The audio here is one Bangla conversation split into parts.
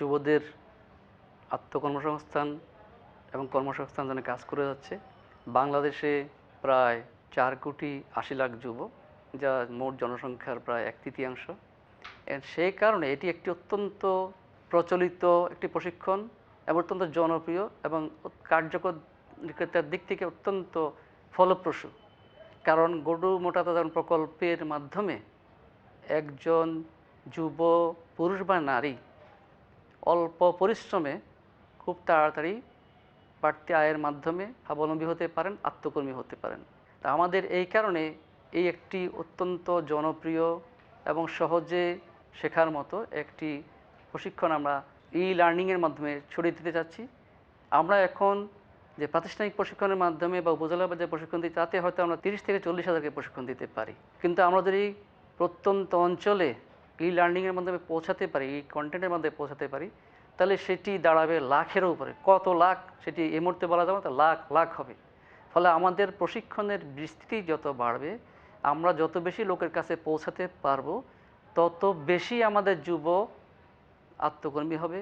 যুবদের আত্মকর্মসংস্থান এবং কর্মসংস্থানে কাজ করে যাচ্ছে। বাংলাদেশে প্রায় 4,80,00,000 যুব, যা মোট জনসংখ্যার প্রায় 1/3। সেই কারণে এটি একটি অত্যন্ত প্রচলিত একটি প্রশিক্ষণ এবং অত্যন্ত জনপ্রিয় এবং কার্যকরিতার দিক থেকে অত্যন্ত ফলপ্রসূ। কারণ গরু মোটাতাজা প্রকল্পের মাধ্যমে একজন যুব পুরুষ বা নারী অল্প পরিশ্রমে খুব তাড়াতাড়ি বাড়তি আয়ের মাধ্যমে স্বাবলম্বী হতে পারেন, আত্মকর্মী হতে পারেন। তা আমাদের এই কারণে এই একটি অত্যন্ত জনপ্রিয় এবং সহজে শেখার মতো একটি প্রশিক্ষণ আমরা লার্নিংয়ের মাধ্যমে ছড়িয়ে দিতে চাচ্ছি। আমরা এখন যে প্রাতিষ্ঠানিক প্রশিক্ষণের মাধ্যমে বা উপজেলা পর্যায়ে প্রশিক্ষণ দিই, তাতে হয়তো আমরা 30 থেকে 40 হাজারকে প্রশিক্ষণ দিতে পারি। কিন্তু আমরা যদি প্রত্যন্ত অঞ্চলে লার্নিংয়ের মাধ্যমে পৌঁছাতে পারি, এই কন্টেন্টের মাধ্যমে পৌঁছাতে পারি, তাহলে সেটি দাঁড়াবে লাখেরও উপরে। কত লাখ সেটি এই মুহূর্তে বলা যাবে না, তা লাখ লাখ হবে। ফলে আমাদের প্রশিক্ষণের বিস্তৃতি যত বাড়বে, আমরা যত বেশি লোকের কাছে পৌঁছাতে পারবো, তত বেশি আমাদের যুব আত্মকর্মী হবে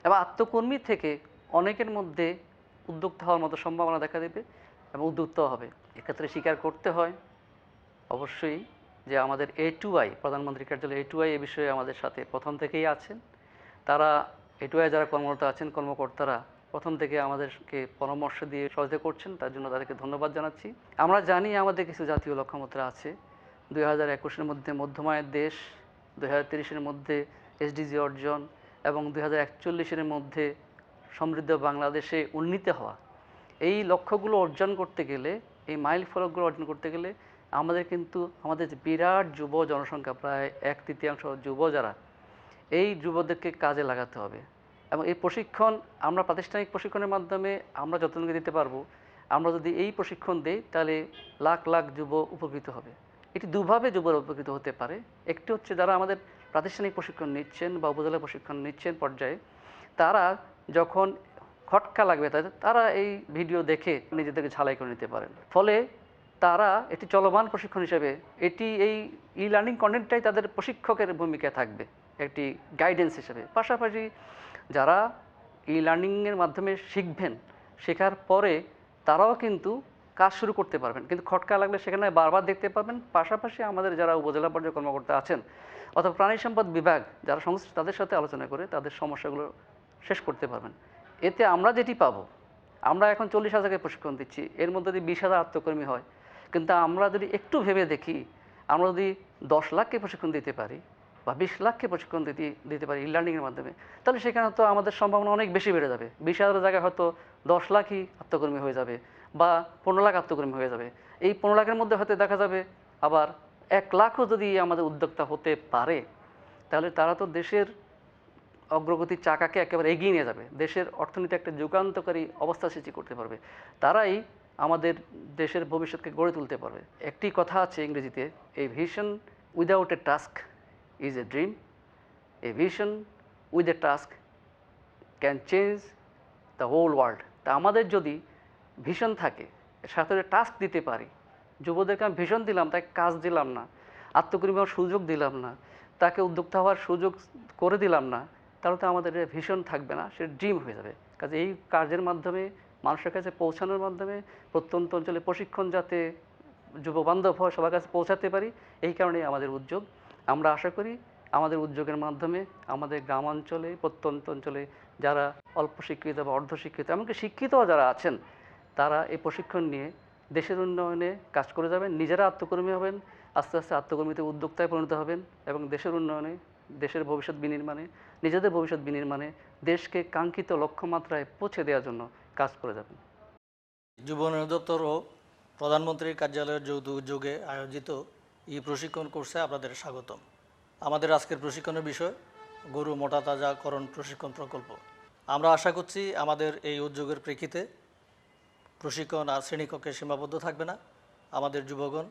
এবং আত্মকর্মী থেকে অনেকের মধ্যে উদ্যোক্তা হওয়ার মতো সম্ভাবনা দেখা দেবে এবং উদ্যোক্তাও হবে। এক্ষেত্রে স্বীকার করতে হয় অবশ্যই যে আমাদের A2I, প্রধানমন্ত্রী কার্যালয় A2I এ বিষয়ে আমাদের সাথে প্রথম থেকেই আছেন। তারা A2I যারা কর্মরত আছেন, কর্মকর্তারা প্রথম থেকে আমাদেরকে পরামর্শ দিয়ে সহযোগিতা করছেন, তার জন্য তাদেরকে ধন্যবাদ জানাচ্ছি। আমরা জানি আমাদের কিছু জাতীয় লক্ষ্যমাত্রা আছে। 2021-এর মধ্যে মধ্যমায়ের দেশ, 2030-এর মধ্যে SDG অর্জন এবং 2041-এর মধ্যে সমৃদ্ধ বাংলাদেশে উন্নীত হওয়া। এই লক্ষ্যগুলো অর্জন করতে গেলে, এই মাইল ফলকগুলো অর্জন করতে গেলে আমাদের কিন্তু আমাদের যে বিরাট যুব জনসংখ্যা, প্রায় 1/3 যুব যারা, এই যুবদেরকে কাজে লাগাতে হবে। এবং এই প্রশিক্ষণ আমরা প্রাতিষ্ঠানিক প্রশিক্ষণের মাধ্যমে আমরা যতটুকু দিতে পারবো। আমরা যদি এই প্রশিক্ষণ দেই, তাহলে লাখ লাখ যুব উপকৃত হবে। এটি দুভাবে যুবরা উপকৃত হতে পারে। একটি হচ্ছে যারা আমাদের প্রাতিষ্ঠানিক প্রশিক্ষণ নিচ্ছেন বা উপজেলা প্রশিক্ষণ নিচ্ছেন পর্যায়ে, তারা যখন খটকা লাগবে তারা এই ভিডিও দেখে নিজেদেরকে ঝালাই করে নিতে পারেন। ফলে তারা এটি চলমান প্রশিক্ষণ হিসেবে এই লার্নিং কন্টেন্টটাই তাদের প্রশিক্ষকের ভূমিকায় থাকবে, একটি গাইডেন্স হিসেবে। পাশাপাশি যারা লার্নিংয়ের মাধ্যমে শিখবেন, শেখার পরে তারাও কিন্তু কাজ শুরু করতে পারবেন, কিন্তু খটকা লাগলে সেখানে বারবার দেখতে পাবেন। পাশাপাশি আমাদের যারা উপজেলা পর্যায়ে কর্মকর্তা আছেন অথবা প্রাণী সম্পদ বিভাগ যারা সংশ্লিষ্ট, তাদের সাথে আলোচনা করে তাদের সমস্যাগুলো শেষ করতে পারবেন। এতে আমরা যেটি পাবো, আমরা এখন 40,000কে প্রশিক্ষণ দিচ্ছি, এর মধ্যে যদি 20,000 আত্মকর্মী হয়, কিন্তু আমরা যদি একটু ভেবে দেখি, আমরা যদি 10 লাখকে প্রশিক্ষণ দিতে পারি বা 20 লাখকে প্রশিক্ষণ দিতে পারি লার্নিংয়ের মাধ্যমে, তাহলে সেখানে তো আমাদের সম্ভাবনা অনেক বেশি বেড়ে যাবে। 20,000 জায়গায় হয়তো 10 লাখই আত্মকর্মী হয়ে যাবে বা 15 লাখ আত্মকর্মী হয়ে যাবে। এই 15 লাখের মধ্যে হয়তো দেখা যাবে আবার 1 লাখও যদি আমাদের উদ্যোক্তা হতে পারে, তাহলে তারা তো দেশের অগ্রগতির চাকাকে একেবারে এগিয়ে নিয়ে যাবে, দেশের অর্থনীতি একটা যুগান্তকারী অবস্থা সৃষ্টি করতে পারবে। তারাই আমাদের দেশের ভবিষ্যৎকে গড়ে তুলতে পারবে। একটি কথা আছে ইংরেজিতে, a vision without a task is a dream, a vision with a task can change the whole world. তা আমাদের যদি ভিশন থাকে, সাথে টাস্ক দিতে পারি, যুবদেরকে আমি ভিশন দিলাম, তাকে কাজ দিলাম না, আত্মকর্মী হওয়ার সুযোগ দিলাম না, তাকে উদ্যোক্তা হওয়ার সুযোগ করে দিলাম না, তাহলে তো আমাদের ভিশন থাকবে না, সে ড্রিম হয়ে যাবে। কাজে এই কাজের মাধ্যমে, মানুষের কাছে পৌঁছানোর মাধ্যমে, প্রত্যন্ত অঞ্চলে প্রশিক্ষণ যাতে যুববান্ধব হয়, সবার কাছে পৌঁছাতে পারি, এই কারণেই আমাদের উদ্যোগ। আমরা আশা করি আমাদের উদ্যোগের মাধ্যমে আমাদের গ্রামাঞ্চলে, প্রত্যন্ত অঞ্চলে যারা অল্প শিক্ষিত বা অর্ধশিক্ষিত, এমনকি শিক্ষিতও যারা আছেন, তারা এই প্রশিক্ষণ নিয়ে দেশের উন্নয়নে কাজ করে যাবেন, নিজেরা আত্মকর্মী হবেন, আস্তে আস্তে আত্মকর্মীতে উদ্যোক্তায় পরিণত হবেন এবং দেশের উন্নয়নে, দেশের ভবিষ্যৎ বিনির্মাণে, নিজেদের ভবিষ্যৎ বিনির্মাণে দেশকে কাঙ্ক্ষিত লক্ষ্যমাত্রায় পৌঁছে দেওয়ার জন্য কাজ করে যাবেন। যুব উন্নয়ন দপ্তর ও প্রধানমন্ত্রীর কার্যালয়ের যৌথ উদ্যোগে আয়োজিত এই প্রশিক্ষণ কোর্সে আপনাদের স্বাগতম। আমাদের আজকের প্রশিক্ষণের বিষয় গরু মোটাতাজাকরণ প্রশিক্ষণ প্রকল্প। আমরা আশা করছি আমাদের এই উদ্যোগের প্রেক্ষিতে প্রশিক্ষণ আর শ্রেণীকক্ষে সীমাবদ্ধ থাকবে না। আমাদের যুবগণ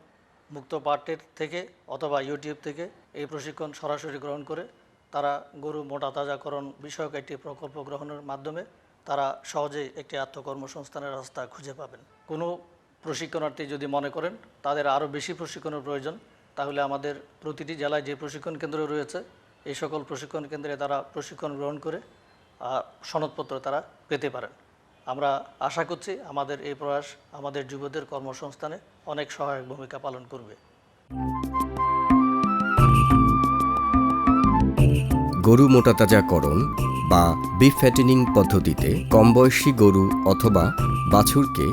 মুক্ত পাঠের থেকে অথবা ইউটিউব থেকে এই প্রশিক্ষণ সরাসরি গ্রহণ করে তারা গরু মোটাতাজাকরণ বিষয়ক একটি প্রকল্প গ্রহণের মাধ্যমে তারা সহজেই একটি আত্মকর্মসংস্থানের রাস্তা খুঁজে পাবেন। কোনো প্রশিক্ষণার্থী যদি মনে করেন তাদের আরও বেশি প্রশিক্ষণের প্রয়োজন, তাহলে আমাদের প্রতিটি জেলায় যে প্রশিক্ষণ কেন্দ্র রয়েছে এই সকল প্রশিক্ষণ কেন্দ্রে তারা প্রশিক্ষণ গ্রহণ করে সনদপত্র তারা পেতে পারেন। আমরা আশা করছি আমাদের এই প্রয়াস আমাদের যুবদের কর্মসংস্থানে অনেক সহায়ক ভূমিকা পালন করবে। গরু মোটাতাজাকরণ বা বিফ ফ্যাটেনিং পদ্ধতিতে কমবয়সী গরু অথবা বাছুরকে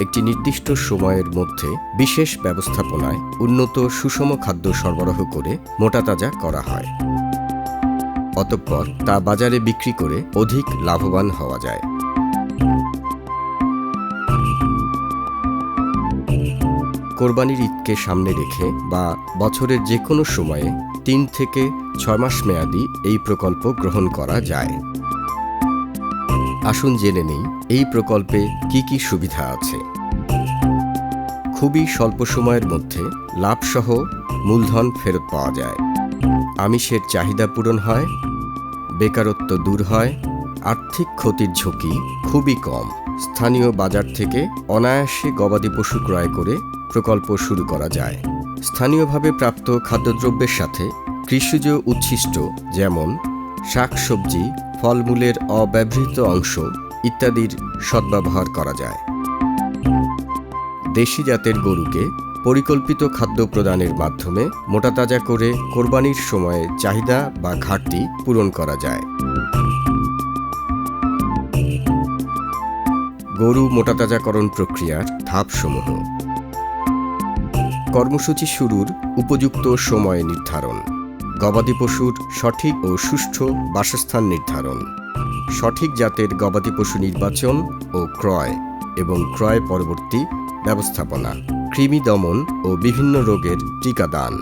একটি নির্দিষ্ট সময়ের মধ্যে বিশেষ ব্যবস্থাপনায় উন্নত সুষম খাদ্য সরবরাহ করে মোটাতাজা করা হয়। অতঃপর তা বাজারে বিক্রি করে অধিক লাভবান হওয়া যায়। কোরবানির ঈদকে সামনে রেখে বা বছরের যে কোনো সময়ে 3 থেকে 6 মাস মেয়াদী এই প্রকল্প গ্রহণ করা যায়। আসুন জেনে নেই এই প্রকল্পে কি কি সুবিধা আছে। খুবই স্বল্প সময়ের মধ্যে লাভসহ মূলধন ফেরত পাওয়া যায়। আমিষের চাহিদা পূরণ হয়, বেকারত্ব দূর হয়, আর্থিক ক্ষতির ঝুঁকি খুবই কম। স্থানীয় বাজার থেকে অনায়াসে গবাদি পশু ক্রয় করে প্রকল্প শুরু করা যায়। স্থানীয়ভাবে প্রাপ্ত খাদ্যদ্রব্যের সাথে কৃষিজ উচ্ছিষ্ট যেমন শাকসবজি, ফলমূলের অব্যবহৃত অংশ ইত্যাদির সদ্ব্যবহার করা যায়। দেশি জাতের গরুকে পরিকল্পিত খাদ্য প্রদানের মাধ্যমে মোটাতাজা করে কোরবানির সময়ে চাহিদা বা ঘাটতি পূরণ করা যায়। গরু মোটাতাজাকরণ প্রক্রিয়ার ধাপসমূহ। কর্মসূচি শুরুর উপযুক্ত সময় নির্ধারণ, গবাদি পশুর সঠিক ও সুষ্ঠু বাসস্থান নির্ধারণ, সঠিক জাতের গবাদি পশু নির্বাচন ও ক্রয় এবং ক্রয় পরবর্তী ব্যবস্থাপনা, কৃমি দমন ও বিভিন্ন রোগের টিকাদান,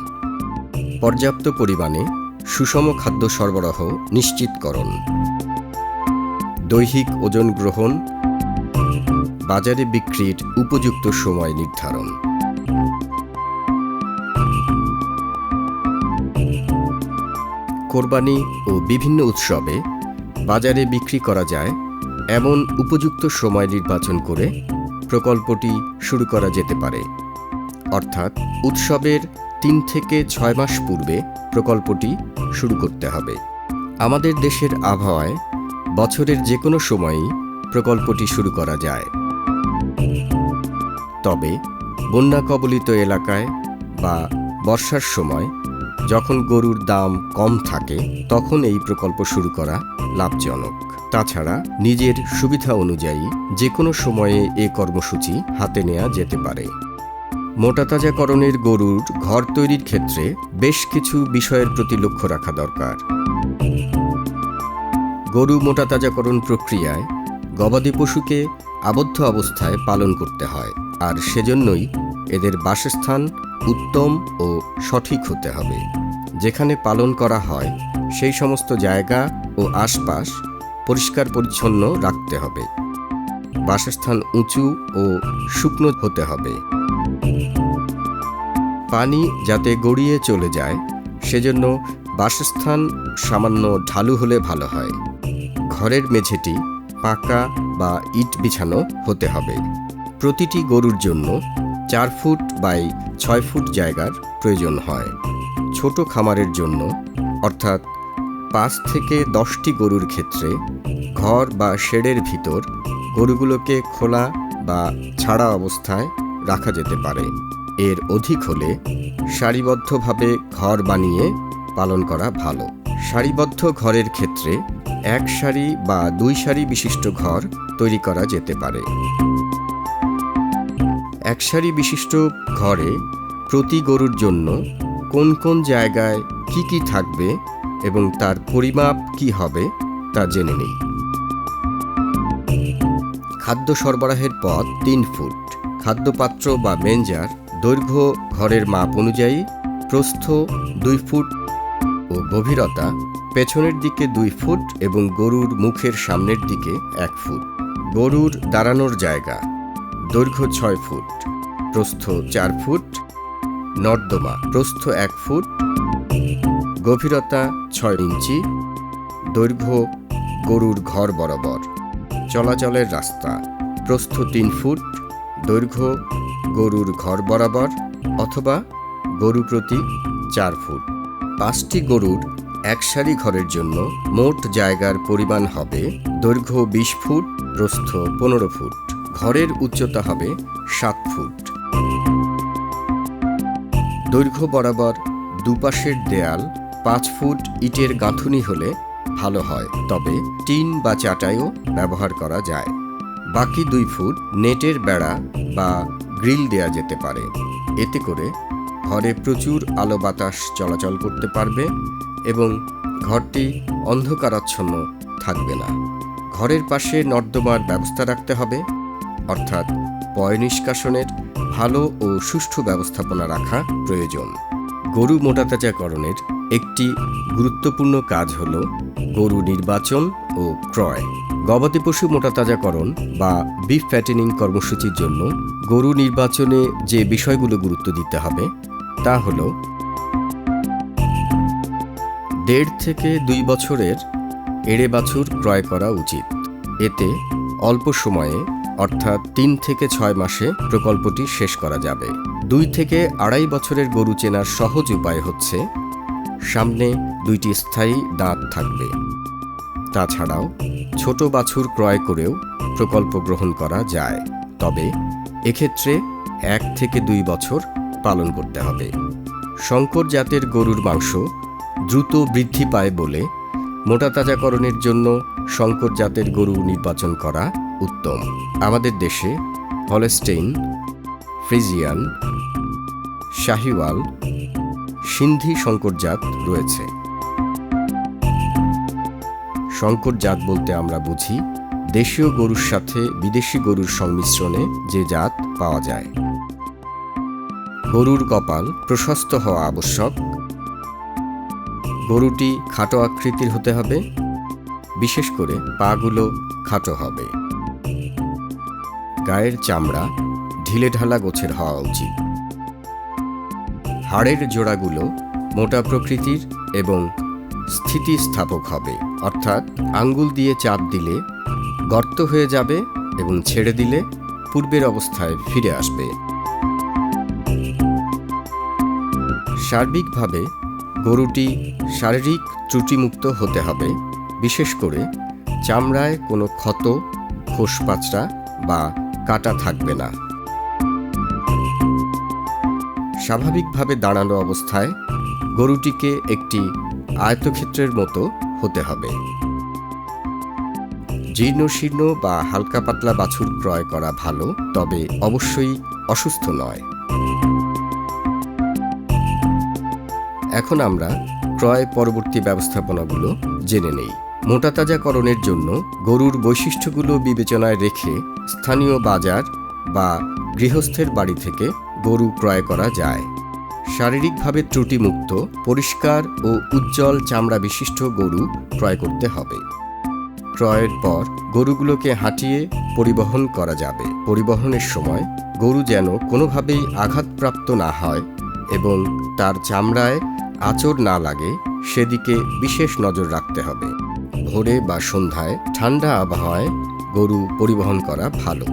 পর্যাপ্ত পরিমাণে সুষম খাদ্য সরবরাহ নিশ্চিতকরণ, দৈহিক ওজন গ্রহণ, বাজারে বিক্রির উপযুক্ত সময় নির্ধারণ। কোরবানি ও বিভিন্ন উৎসবে বাজারে বিক্রি করা যায় এমন উপযুক্ত সময় নির্বাচন করে প্রকল্পটি শুরু করা যেতে পারে। অর্থাৎ উৎসবের 3 থেকে 6 মাস পূর্বে প্রকল্পটি শুরু করতে হবে। আমাদের দেশের আবহাওয়ায় বছরের যে কোনো সময়ই প্রকল্পটি শুরু করা যায়। তবে বন্যা কবলিত এলাকায় বা বর্ষার সময় যখন গরুর দাম কম থাকে তখন এই প্রকল্প শুরু করা লাভজনক। তাছাড়া নিজের সুবিধা অনুযায়ী যে কোনো সময়ে এ কর্মসূচি হাতে নেওয়া যেতে পারে। মোটাতাজাকরণের গরুর ঘর তৈরির ক্ষেত্রে বেশ কিছু বিষয়ের প্রতি লক্ষ্য রাখা দরকার। গরু মোটাতাজাকরণ প্রক্রিয়ায় গবাদি পশুকে আবদ্ধ অবস্থায় পালন করতে হয়, আর সেজন্যই এদের বাসস্থান উত্তম ও সঠিক হতে হবে। যেখানে পালন করা হয় সেই সমস্ত জায়গা ও আশপাশ পরিষ্কার পরিচ্ছন্ন রাখতে হবে। বাসস্থান উঁচু ও শুকনো হতে হবে। পানি যাতে গড়িয়ে চলে যায় সেজন্য বাসস্থান সামান্য ঢালু হলে ভালো হয়। ঘরের মেঝেটি পাকা বা ইট বিছানো হতে হবে। প্রতিটি গরুর জন্য 4 ফুট বাই 6 ফুট জায়গার প্রয়োজন হয়। ছোট খামারের জন্য অর্থাৎ 5 থেকে 10টি গরুর ক্ষেত্রে ঘর বা শেডের ভিতর গরুগুলোকে খোলা বা ছাড়া অবস্থায় রাখা যেতে পারে। এর অধিক হলে সারিবদ্ধভাবে ঘর বানিয়ে পালন করা ভালো। সারিবদ্ধ ঘরের ক্ষেত্রে 1 সারি বা 2 সারি বিশিষ্ট ঘর তৈরি করা যেতে পারে। 1 সারি বিশিষ্ট ঘরে প্রতি গরুর জন্য কোন কোন জায়গায় কি কি থাকবে এবং তার পরিমাপ কি হবে তা জেনে নেই। খাদ্য সরবরাহের পথ 3 ফুট। খাদ্যপাত্র বা মেঞ্জার দৈর্ঘ্য ঘরের মাপ অনুযায়ী প্রস্থ 2 ফুট ও গভীরতা পেছনের দিকে 2 ফুট এবং গরুর মুখের সামনের দিকে 1 ফুট। গরুর দাঁড়ানোর জায়গা দৈর্ঘ্য 6 ফুট, প্রস্থ 4 ফুট। নর্দমা প্রস্থ 1 ফুট, গভীরতা 6 ইঞ্চি, দৈর্ঘ্য গরুর ঘর বরাবর। চলাচলের রাস্তা প্রস্থ 3 ফুট, দৈর্ঘ্য গরুর ঘর বরাবর অথবা গরু প্রতি 4 ফুট। 5টি গরুর এক সারি ঘরের জন্য মোট জায়গার পরিমাণ হবে দৈর্ঘ্য 20 ফুট, প্রস্থ 15 ফুট। ঘরের উচ্চতা হবে 7 ফুট। দৈর্ঘ্য বরাবর দুপাশের দেয়াল 5 ফুট ইটের গাঁথুনি হলে ভালো হয়, তবে টিন বা চাটাইও ব্যবহার করা যায়। বাকি 2 ফুট নেটের বেড়া বা গ্রিল দেয়া যেতে পারে। এতে করে ঘরে প্রচুর আলো বাতাস চলাচল করতে পারবে এবং ঘরটি অন্ধকারাচ্ছন্ন থাকবে না। ঘরের পাশে নর্দমার ব্যবস্থা রাখতে হবে, অর্থাৎ পয় নিষ্কাশনের ভালো ও সুষ্ঠু ব্যবস্থাপনা রাখা প্রয়োজন। গরু মোটাতাজাকরণের একটি গুরুত্বপূর্ণ কাজ হল গরু নির্বাচন ও ক্রয়। গবাদি পশু মোটাতাজাকরণ বা বিফ ফ্যাটেনিং কর্মসূচির জন্য গরু নির্বাচনে যে বিষয়গুলো গুরুত্ব দিতে হবে তা হল 1.5 থেকে 2 বছরের এড়ে বাছুর ক্রয় করা উচিত। এতে অল্প সময়ে অর্থাৎ 3 থেকে 6 মাসে প্রকল্পটি শেষ করা যাবে। 2 থেকে 2.5 বছরের গরু চেনার সহজ উপায় হচ্ছে সামনে 2টি স্থায়ী দাঁত থাকবে। তাছাড়াও ছোট বাছুর ক্রয় করেও প্রকল্প গ্রহণ করা যায়, তবে এক্ষেত্রে 1 থেকে 2 বছর পালন করতে হবে। শঙ্কর জাতের গরুর মাংস দ্রুত বৃদ্ধি পায় বলে মোটাতাজাকরণের জন্য শঙ্কর জাতের গরু নির্বাচন করা উত্তম। আমাদের দেশে হলস্টেইন, ফ্রিজিয়ান, শাহিওয়াল, সিন্ধি শঙ্কর জাত রয়েছে। শঙ্কর জাত বলতে আমরা বুঝি দেশীয় গরুর সাথে বিদেশি গরুর সংমিশ্রণে যে জাত পাওয়া যায়। গরুর কপাল প্রশস্ত হওয়া আবশ্যক। গরুটি খাটো আকৃতির হতে হবে, বিশেষ করে পাগুলো খাটো হবে। গায়ের চামড়া ঢিলেঢালা গোছের হওয়া উচিত। হাড়ের জোড়াগুলো মোটা প্রকৃতির এবং স্থিতিস্থাপক হবে, অর্থাৎ আঙ্গুল দিয়ে চাপ দিলে গর্ত হয়ে যাবে এবং ছেড়ে দিলে পূর্বের অবস্থায় ফিরে আসবে। সার্বিকভাবে গরুটি শারীরিক ত্রুটিমুক্ত হতে হবে, বিশেষ করে চামড়ায় কোনো ক্ষত, খোসপাচড়া বা কাটা থাকবে না। স্বাভাবিকভাবে দাঁড়ানো অবস্থায় গরুটিকে একটি আয়তক্ষেত্রের মতো হতে হবে। জীর্ণশীর্ণ বা হালকা পাতলা বাছুর ক্রয় করা ভালো, তবে অবশ্যই অসুস্থ নয়। এখন আমরা ক্রয় পরবর্তী ব্যবস্থাপনাগুলো জেনে নেই। মোটাতাজাকরণের জন্য গরুর বৈশিষ্ট্যগুলো বিবেচনায় রেখে স্থানীয় বাজার বা গৃহস্থের বাড়ি থেকে গরু ক্রয় করা যায়। শারীরিকভাবে ত্রুটিমুক্ত, পরিষ্কার ও উজ্জ্বল চামড়া বিশিষ্ট গরু ক্রয় করতে হবে। ক্রয়ের পর গরুগুলোকে হাঁটিয়ে পরিবহন করা যাবে। পরিবহনের সময় গরু যেন কোনোভাবেই আঘাতপ্রাপ্ত না হয় এবং তার চামড়ায় আঁচড় না লাগে সেদিকে বিশেষ নজর রাখতে হবে। ভোরে বা সন্ধ্যায় ঠান্ডা আবহাওয়ায় গরু পরিবহন করা ভালো।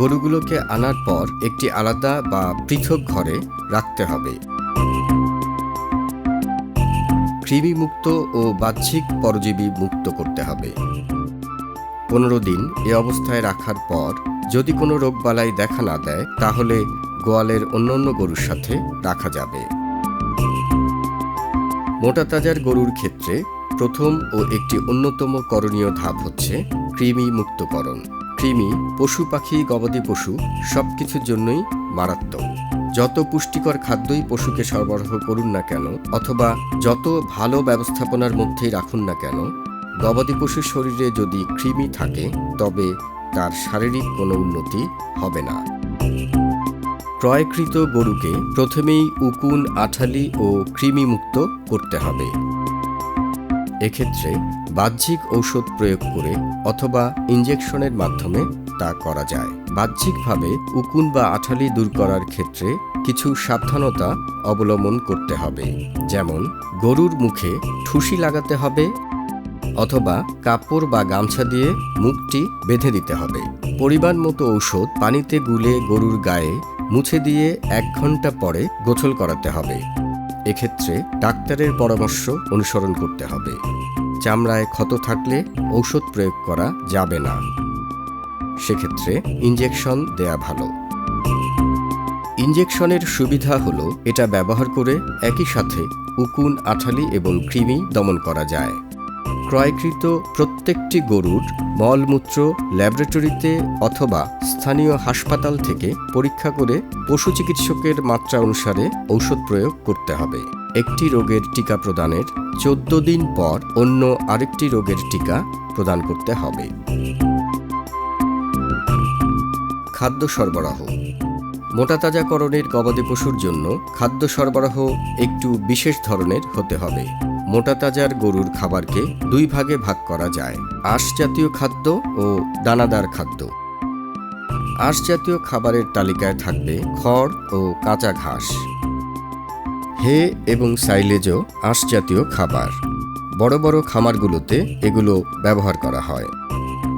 গরুগুলোকে আনার পর একটি আলাদা বা পৃথক ঘরে রাখতে হবে। কৃমিমুক্ত ও বাহ্যিক পরজীবী মুক্ত করতে হবে। 15 দিন এ অবস্থায় রাখার পর যদি কোনো রোগবালাই দেখা না দেয় তাহলে গোয়ালের অন্যান্য গরুর সাথে রাখা যাবে। মোটাতাজার গরুর ক্ষেত্রে প্রথম ও একটি অন্যতম করণীয় ধাপ হচ্ছে কৃমি মুক্তকরণ। কৃমি পশু পাখি গবাদি পশু সবকিছুর জন্যই মারাত্মক। যত পুষ্টিকর খাদ্যই পশুকে সরবরাহ করুন না কেন অথবা যত ভালো ব্যবস্থাপনার মধ্যেই রাখুন না কেন, গবাদি পশুর শরীরে যদি কৃমি থাকে তবে তার শারীরিক কোনো উন্নতি হবে না। ক্রয়কৃত গরুকে প্রথমেই উকুন, আঠালি ও কৃমিমুক্ত করতে হবে। এক্ষেত্রে বাহ্যিক ঔষধ প্রয়োগ করে অথবা ইনজেকশনের মাধ্যমে তা করা যায়। বাহ্যিকভাবে উকুন বা আঠালি দূর করার ক্ষেত্রে কিছু সাবধানতা অবলম্বন করতে হবে, যেমন গরুর মুখে ঠুসি লাগাতে হবে অথবা কাপড় বা গামছা দিয়ে মুখটি বেঁধে দিতে হবে। পরিমাণ মতো ঔষধ পানিতে গুলে গরুর গায়ে মুছে দিয়ে 1 ঘন্টা পরে গোসল করাতে হবে। এক্ষেত্রে ডাক্তারের পরামর্শ অনুসরণ করতে হবে। চামড়ায় ক্ষত থাকলে ঔষধ প্রয়োগ করা যাবে না, সেক্ষেত্রে ইনজেকশন দেয়া ভালো। ইনজেকশনের সুবিধা হলো এটা ব্যবহার করে একই সাথে উকুন, আঠালি এবং কৃমি দমন করা যায়। ক্রয়কৃত প্রত্যেকটি গরুর মলমূত্র ল্যাবরেটরিতে অথবা স্থানীয় হাসপাতাল থেকে পরীক্ষা করে পশু চিকিৎসকের মাত্রা অনুসারে ঔষধ প্রয়োগ করতে হবে। একটি রোগের টিকা প্রদানের 14 দিন পর অন্য আরেকটি রোগের টিকা প্রদান করতে হবে। খাদ্য সরবরাহ। মোটাতাজাকরণের গবাদি পশুর জন্য খাদ্য সরবরাহ একটু বিশেষ ধরনের হতে হবে। মোটাতাজার গরুর খাবারকে 2 ভাগে ভাগ করা যায়: আঁশ জাতীয় খাদ্য ও দানাদার খাদ্য। আঁশ জাতীয় খাবারের তালিকায় থাকবে খড় ও কাঁচা ঘাস। হে এবং সাইলেজও আঁশ জাতীয় খাবার। বড় বড় খামারগুলোতে এগুলো ব্যবহার করা হয়।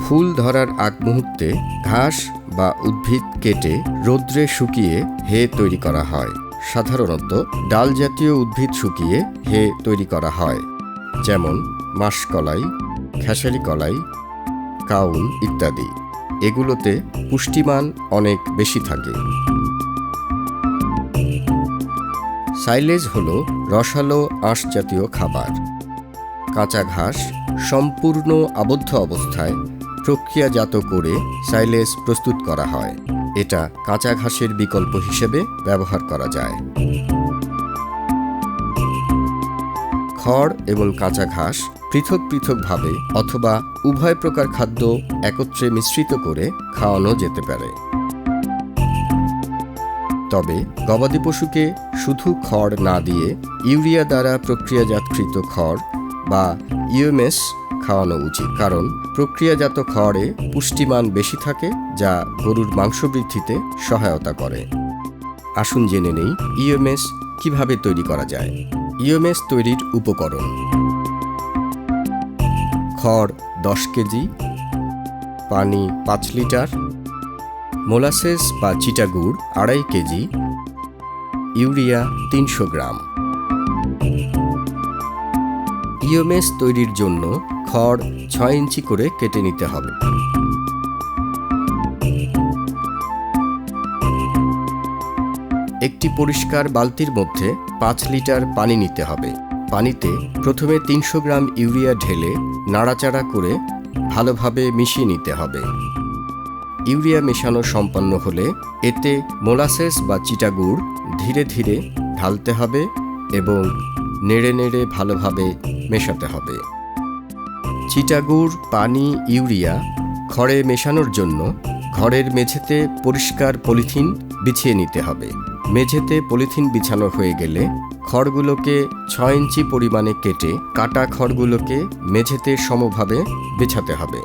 ফুল ধরার আগ মুহূর্তে ঘাস বা উদ্ভিদ কেটে রৌদ্রে শুকিয়ে হে তৈরি করা হয়। সাধারণত ডাল জাতীয় উদ্ভিদ শুকিয়ে হে তৈরি করা হয়, যেমন মাসকলাই, খেসারি কলাই, কাউন ইত্যাদি। এগুলোতে পুষ্টিমান অনেক বেশি থাকে। সাইলেজ হলো রসালো আঁশ জাতীয় খাবার। কাঁচা ঘাস সম্পূর্ণ আবদ্ধ অবস্থায় প্রক্রিয়াজাত করে সাইলেজ প্রস্তুত করা হয়। এটা কাঁচা ঘাসের বিকল্প হিসেবে ব্যবহার করা যায়। খড় এবং কাঁচা ঘাস পৃথক পৃথকভাবে অথবা উভয় প্রকার খাদ্য একত্রে মিশ্রিত করে খাওয়ানো যেতে পারে। তবে গবাদি পশুকে শুধু খড় না দিয়ে ইউরিয়া দ্বারা প্রক্রিয়াজাতকৃত খড় বা ইউএমএস খাওয়ানো উচিত, কারণ প্রক্রিয়াজাত খড়ে পুষ্টিমান বেশি থাকে, যা গরুর মাংস বৃদ্ধিতে সহায়তা করে। আসুন জেনে নেই ইউএমএস কিভাবে তৈরি করা যায়। ইউএমএস তৈরির উপকরণ: খড় 10 কেজি, পানি 5 লিটার, মোলাসেস বা চিটাগুড় 2.5 কেজি, ইউরিয়া 300 গ্রাম। ইউএমএস তৈরির জন্য খড় 6 ইঞ্চি করে কেটে নিতে হবে। একটি পরিষ্কার বালতির মধ্যে 5 লিটার পানি নিতে হবে। পানিতে প্রথমে 300 গ্রাম ইউরিয়া ঢেলে নাড়াচাড়া করে ভালোভাবে মিশিয়ে নিতে হবে। ইউরিয়া মেশানো সম্পন্ন হলে এতে মোলাসেস বা চিটাগুড় ধীরে ধীরে ঢালতে হবে এবং নেড়ে নেড়ে ভালোভাবে মেশাতে হবে। চিটাগুড়, পানি, ইউরিয়া খড়ে মেশানোর জন্য ঘরের মেঝেতে পরিষ্কার পলিথিন বিছিয়ে নিতে হবে। মেঝেতে পলিথিন বিছানো হয়ে গেলে খড়গুলোকে 6 ইঞ্চি পরিমাণে কেটে কাটা খড়গুলোকে মেঝেতে সমভাবে বিছাতে হবে।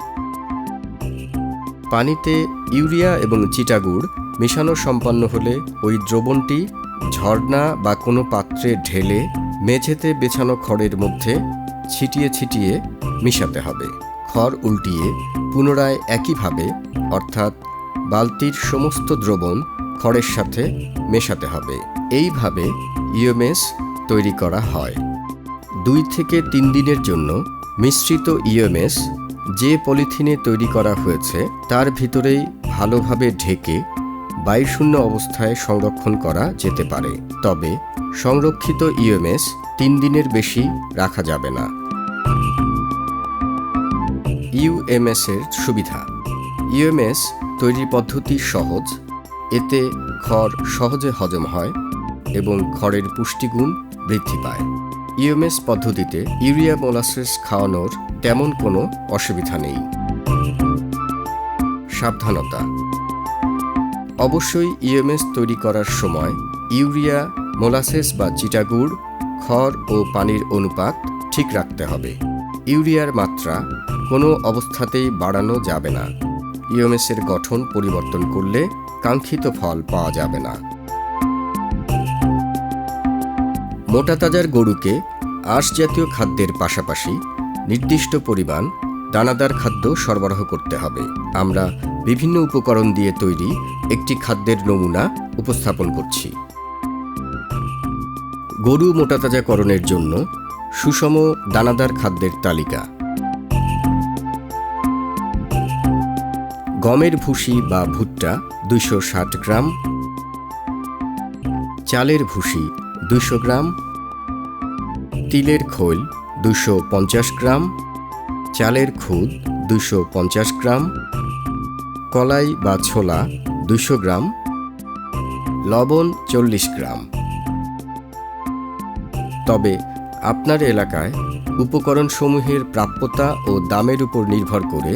পানিতে ইউরিয়া এবং চিটাগুড় মেশানো সম্পন্ন হলে ওই দ্রবণটি ঝর্ণা বা কোনো পাত্রে ঢেলে মেঝেতে বেছানো খড়ের মধ্যে ছিটিয়ে ছিটিয়ে মিশাতে হবে। খড় উল্টিয়ে পুনরায় একইভাবে, অর্থাৎ বালতির সমস্ত দ্রবণ খড়ের সাথে মেশাতে হবে। এইভাবে ইউএমএস তৈরি করা হয়। 2 থেকে 3 দিনের জন্য মিশ্রিত ইউএমএস যে পলিথিনে তৈরি করা হয়েছে তার ভিতরেই ভালোভাবে ঢেকে বায়ুশূন্য অবস্থায় সংরক্ষণ করা যেতে পারে। তবে সংরক্ষিত ইউএমএস 3 দিনের বেশি রাখা যাবে না। ইউএমএস এর সুবিধা: ইউএমএস তৈরির পদ্ধতি সহজ, এতে খড় সহজে হজম হয় এবং খড়ের পুষ্টিগুণ বৃদ্ধি পায়। ইউএমএস পদ্ধতিতে ইউরিয়া মোলাসেস খাওয়ানোর তেমন কোনো অসুবিধা নেই। সাবধানতা: অবশ্যই ইউএমএস তৈরি করার সময় ইউরিয়া, মোলাসেস বা চিটাগুড়, খড় ও পানির অনুপাত ঠিক রাখতে হবে। ইউরিয়ার মাত্রা কোনো অবস্থাতেই বাড়ানো যাবে না। ইউএমএসের গঠন পরিবর্তন করলে কাঙ্ক্ষিত ফল পাওয়া যাবে না। মোটাতাজার গরুকে আঁশ জাতীয় খাদ্যের পাশাপাশি নির্দিষ্ট পরিমাণ দানাদার খাদ্য সরবরাহ করতে হবে। আমরা বিভিন্ন উপকরণ দিয়ে তৈরি একটি খাদ্যের নমুনা উপস্থাপন করছি। গরু মোটাতাজাকরণের জন্য সুষম দানাদার খাদ্যের তালিকা। গমের ভুসি বা ভুট্টা 260 গ্রাম, চালের ভুসি 200 গ্রাম, তিলের খোল 250 গ্রাম, চালের খুদ 250 গ্রাম, কলাই বা ছোলা 200 গ্রাম, লবণ 40 গ্রাম। তবে আপনার এলাকায় উপকরণসমূহের প্রাপ্যতা ও দামের উপর নির্ভর করে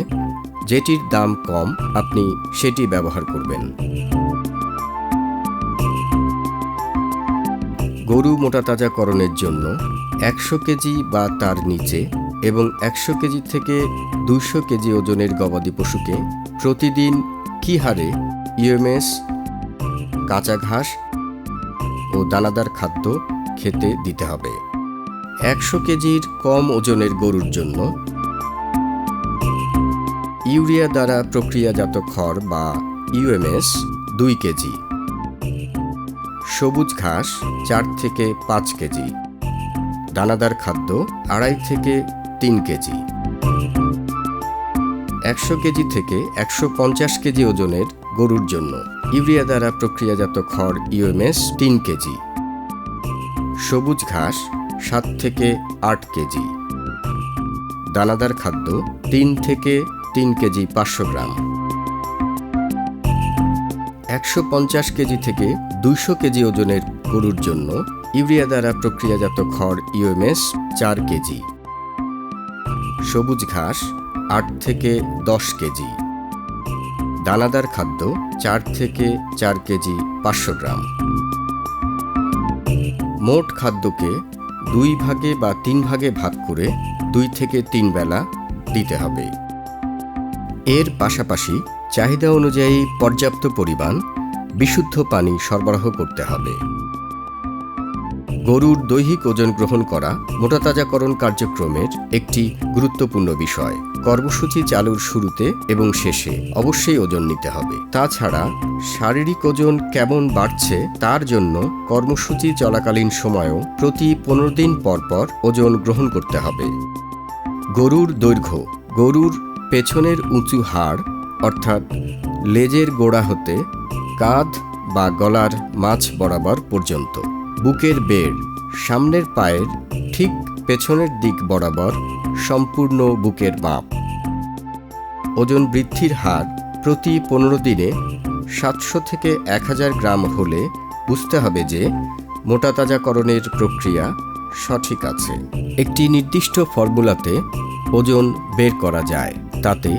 যেটির দাম কম আপনি সেটি ব্যবহার করবেন। গরু মোটাতাজাকরণের জন্য 100 কেজি বা তার নিচে এবং 100 কেজি থেকে 200 কেজি ওজনের গবাদি পশুকে প্রতিদিন কী হারে ইউএমএস, কাঁচা ঘাস ও দানাদার খাদ্য খেতে দিতে হবে। 100 কেজির কম ওজনের গরুর জন্য ইউরিয়া দ্বারা প্রক্রিয়াজাত খড় বা ইউএমএস 2 কেজি, সবুজ ঘাস 4 থেকে 5 কেজি, দানাদার খাদ্য 2.5 থেকে 3 কেজি। 100 কেজি থেকে 150 কেজি ওজনের গরুর জন্য ইউরিয়া দ্বারা প্রক্রিয়াজাত খড় ইউএমএস 3 কেজি, সবুজ ঘাস 7 থেকে 8 কেজি, দানাদার খাদ্য 3 থেকে 3 কেজি 500 গ্রাম। 150 কেজি থেকে 200 কেজি ওজনের গরুর জন্য ইউরিয়া দ্বারা প্রক্রিয়াজাত খড় ইউএমএস 4 কেজি, সবুজ ঘাস 8 থেকে 10 কেজি, দানাদার খাদ্য 4 থেকে 4 কেজি 500 গ্রাম। মোট খাদ্যকে 2 ভাগে বা 3 ভাগে ভাগ করে 2 থেকে 3 বেলা দিতে হবে। এর পাশাপাশি চাহিদা অনুযায়ী পর্যাপ্ত পরিমাণ বিশুদ্ধ পানি সরবরাহ করতে হবে। গরুর দৈহিক ওজন গ্রহণ করা মোটাতাজাকরণ কার্যক্রমের একটি গুরুত্বপূর্ণ বিষয়। কর্মসূচি চালুর শুরুতে এবং শেষে অবশ্যই ওজন নিতে হবে। তাছাড়া শারীরিক ওজন কেমন বাড়ছে তার জন্য কর্মসূচি চলাকালীন সময়েও প্রতি 15 দিন পর পর ওজন গ্রহণ করতে হবে। গরুর দৈর্ঘ্য গরুর পেছনের উঁচু হাড় অর্থাৎ লেজের গোড়া হতে কাঁধ বা গলার মাঝ বরাবর পর্যন্ত, বুকের বেড় সামনের পায়ের ঠিক পেছনের দিক বরাবর সম্পূর্ণ বুকের মাপ। ওজন বৃদ্ধির হার প্রতি 15 দিনে 700 থেকে 1000 গ্রাম হলে বুঝতে হবে যে মোটাতাজাকরণের প্রক্রিয়া সঠিক আছে। একটি নির্দিষ্ট ফর্মুলাতে ওজন বের করা যায়, তাতে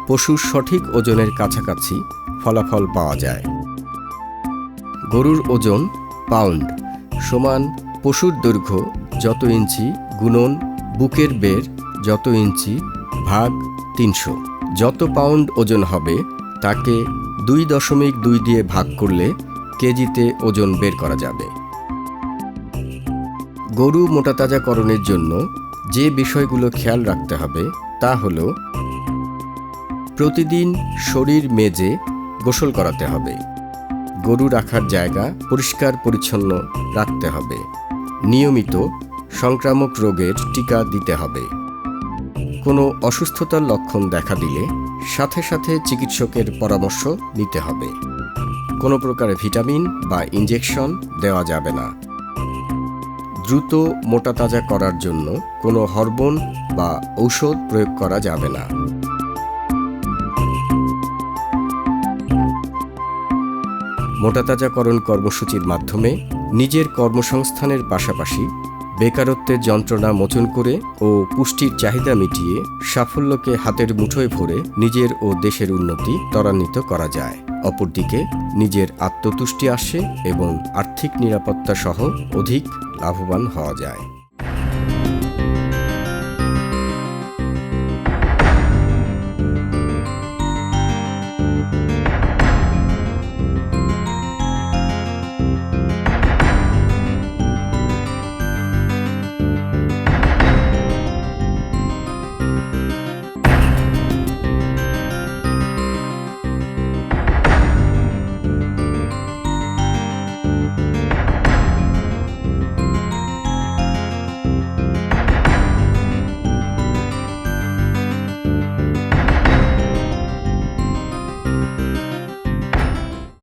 পশুর সঠিক ওজনের কাছাকাছি ফলাফল পাওয়া যায়। গরুর ওজন পাউন্ড সমান পশুর দৈর্ঘ্য যত ইঞ্চি গুণন বুকের বেড় যত ইঞ্চি ভাগ 300। যত পাউন্ড ওজন হবে তাকে 2.2 দিয়ে ভাগ করলে কেজিতে ওজন বের করা যাবে। গরু মোটাতাজাকরণের জন্য যে বিষয়গুলো খেয়াল রাখতে হবে তা হল, প্রতিদিন শরীর মেজে গোসল করাতে হবে। গরু রাখার জায়গা পরিষ্কার পরিচ্ছন্ন রাখতে হবে। নিয়মিত সংক্রামক রোগের টিকা দিতে হবে। কোনো অসুস্থতার লক্ষণ দেখা দিলে সাথে সাথে চিকিৎসকের পরামর্শ নিতে হবে। কোনো প্রকার ভিটামিন বা ইনজেকশন দেওয়া যাবে না। দ্রুত মোটাতাজা করার জন্য কোনো হরমোন বা ঔষধ প্রয়োগ করা যাবে না। মোটাতাজাকরণ কর্মসূচির মাধ্যমে নিজের কর্মসংস্থানের পাশাপাশি বেকারত্বের যন্ত্রণা মোচন করে ও পুষ্টির চাহিদা মিটিয়ে সাফল্যকে হাতের মুঠোয় ভরে নিজের ও দেশের উন্নতি ত্বরান্বিত করা যায়। অপরদিকে নিজের আত্মতুষ্টি আসে এবং আর্থিক নিরাপত্তা সহ অধিক লাভবান হওয়া যায়।